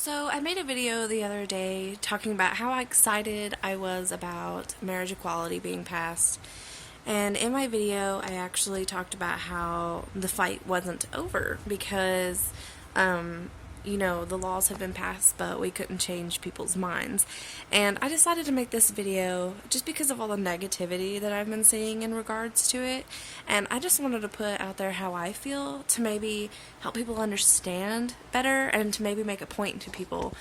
So I made a video the other day talking about how excited I was about marriage equality being passed. And in my video, I actually talked about how the fight wasn't over because, the laws have been passed, but we couldn't change people's minds. And I decided to make this video just because of all the negativity that I've been seeing in regards to it. And I just wanted to put out there how I feel to maybe help people understand better and to maybe make a point to people.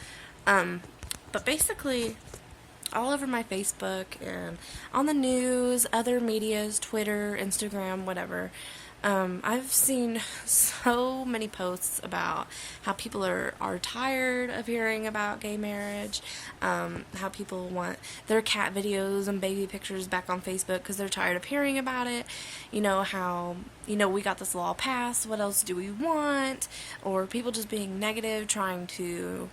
But basically, all over my Facebook and on the news, other medias, Twitter, Instagram, whatever. I've seen so many posts about how people are tired of hearing about gay marriage, how people want their cat videos and baby pictures back on Facebook because they're tired of hearing about it. How, we got this law passed, what else do we want? Or people just being negative, trying to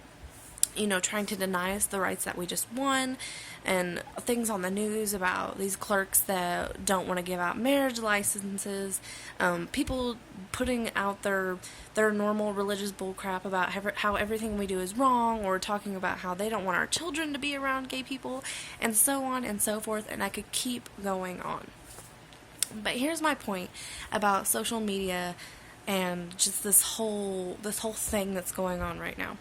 deny us the rights that we just won, and things on the news about these clerks that don't want to give out marriage licenses, people putting out their normal religious bullcrap about how everything we do is wrong, or talking about how they don't want our children to be around gay people, and so on and so forth, and I could keep going on. But here's my point about social media and just this whole thing that's going on right now.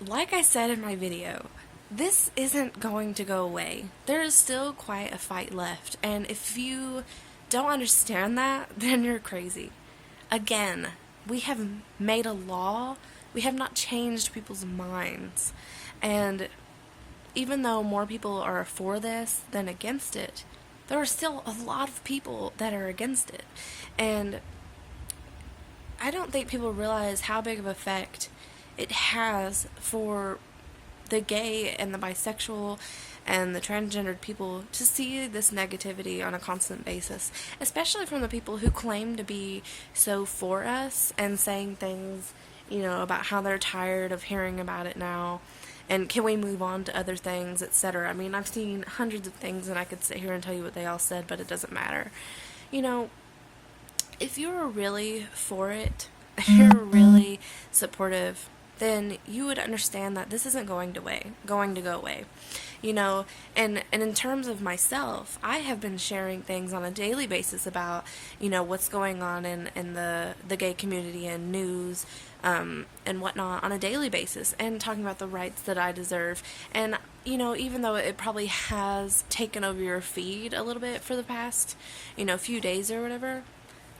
Like I said in my video, this isn't going to go away. There is still quite a fight left, and if you don't understand that, then you're crazy. Again, we have made a law, we have not changed people's minds, and even though more people are for this than against it, there are still a lot of people that are against it, and I don't think people realize how big of an effect it has for the gay and the bisexual and the transgendered people to see this negativity on a constant basis, especially from the people who claim to be so for us and saying things, about how they're tired of hearing about it now and can we move on to other things, etc. I mean, I've seen hundreds of things and I could sit here and tell you what they all said, but it doesn't matter. If you're really for it, if you're really supportive, then you would understand that this isn't going to go away. And in terms of myself, I have been sharing things on a daily basis about, what's going on in the gay community and news, and whatnot on a daily basis, and talking about the rights that I deserve. And, even though it probably has taken over your feed a little bit for the past, few days or whatever,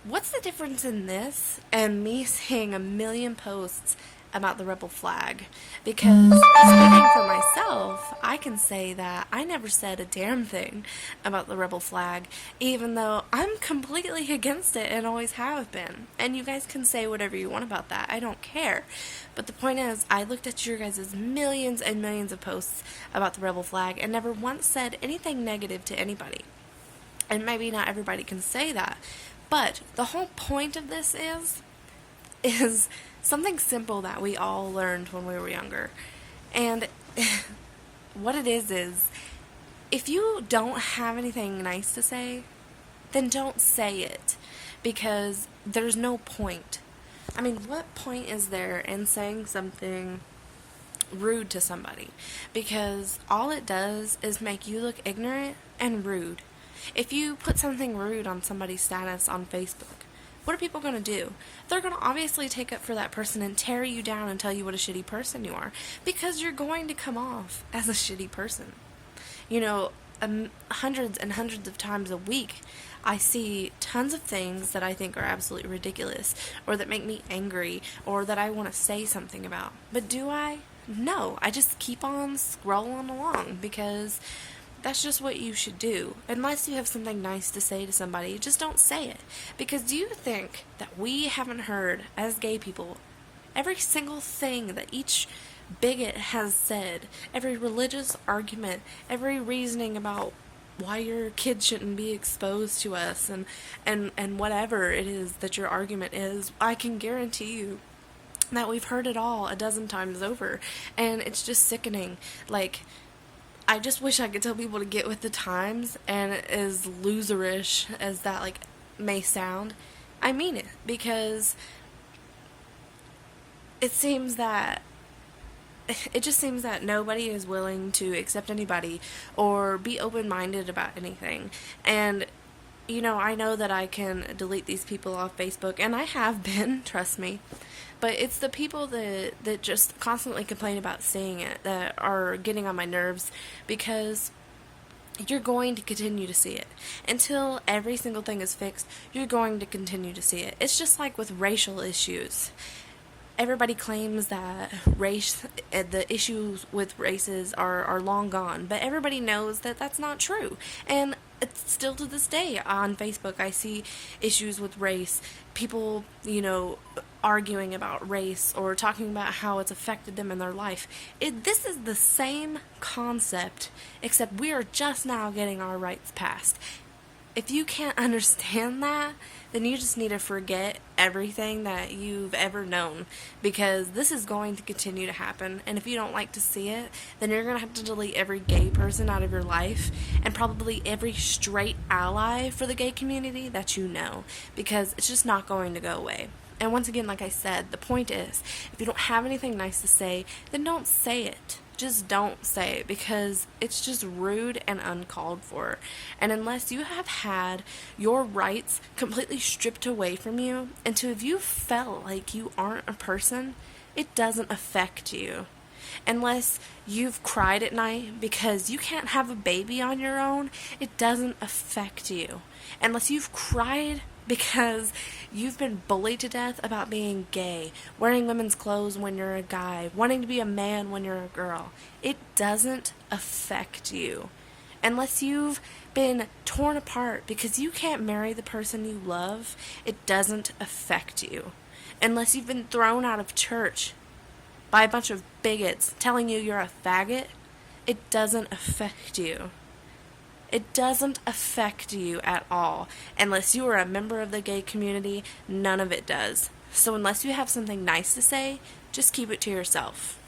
what's the difference in this and me seeing a million posts about the rebel flag? Because speaking for myself, I can say that I never said a damn thing about the rebel flag, even though I'm completely against it and always have been. And you guys can say whatever you want about that. I don't care. But the point is, I looked at your guys' millions and millions of posts about the rebel flag and never once said anything negative to anybody. And maybe not everybody can say that. But the whole point of this is something simple that we all learned when we were younger. And what it is if you don't have anything nice to say, then don't say it, because there's no point. I mean, what point is there in saying something rude to somebody? Because all it does is make you look ignorant and rude. If you put something rude on somebody's status on Facebook, what are people going to do? They're going to obviously take up for that person and tear you down and tell you what a shitty person you are, because you're going to come off as a shitty person. Hundreds and hundreds of times a week, I see tons of things that I think are absolutely ridiculous, or that make me angry, or that I want to say something about. But do I? No, I just keep on scrolling along, because that's just what you should do. Unless you have something nice to say to somebody, just don't say it. Because do you think that we haven't heard, as gay people, every single thing that each bigot has said, every religious argument, every reasoning about why your kid shouldn't be exposed to us, and whatever it is that your argument is, I can guarantee you that we've heard it all a dozen times over, and it's just sickening. I just wish I could tell people to get with the times, and as loserish as that may sound, I mean it, because it seems that it just seems that nobody is willing to accept anybody or be open-minded about anything. And I know that I can delete these people off Facebook, and I have been, trust me. But it's the people that just constantly complain about seeing it that are getting on my nerves, because you're going to continue to see it. Until every single thing is fixed, you're going to continue to see it. It's just like with racial issues. Everybody claims that the issues with races are long gone, but everybody knows that that's not true. And it's still to this day on Facebook, I see issues with race, people, arguing about race or talking about how it's affected them in their life. This is the same concept, except we are just now getting our rights passed. If you can't understand that, then you just need to forget everything that you've ever known, because this is going to continue to happen. And if you don't like to see it, then you're going to have to delete every gay person out of your life, and probably every straight ally for the gay community that you know, because it's just not going to go away. And once again, like I said, the point is, if you don't have anything nice to say, then don't say it. Just don't say it, because it's just rude and uncalled for. And unless you have had your rights completely stripped away from you, and if you felt like you aren't a person, it doesn't affect you. Unless you've cried at night because you can't have a baby on your own, it doesn't affect you. Unless you've cried because you've been bullied to death about being gay, wearing women's clothes when you're a guy, wanting to be a man when you're a girl, it doesn't affect you. Unless you've been torn apart because you can't marry the person you love, it doesn't affect you. Unless you've been thrown out of church by a bunch of bigots telling you you're a faggot, it doesn't affect you. It doesn't affect you at all. Unless you are a member of the gay community, none of it does. So unless you have something nice to say, just keep it to yourself.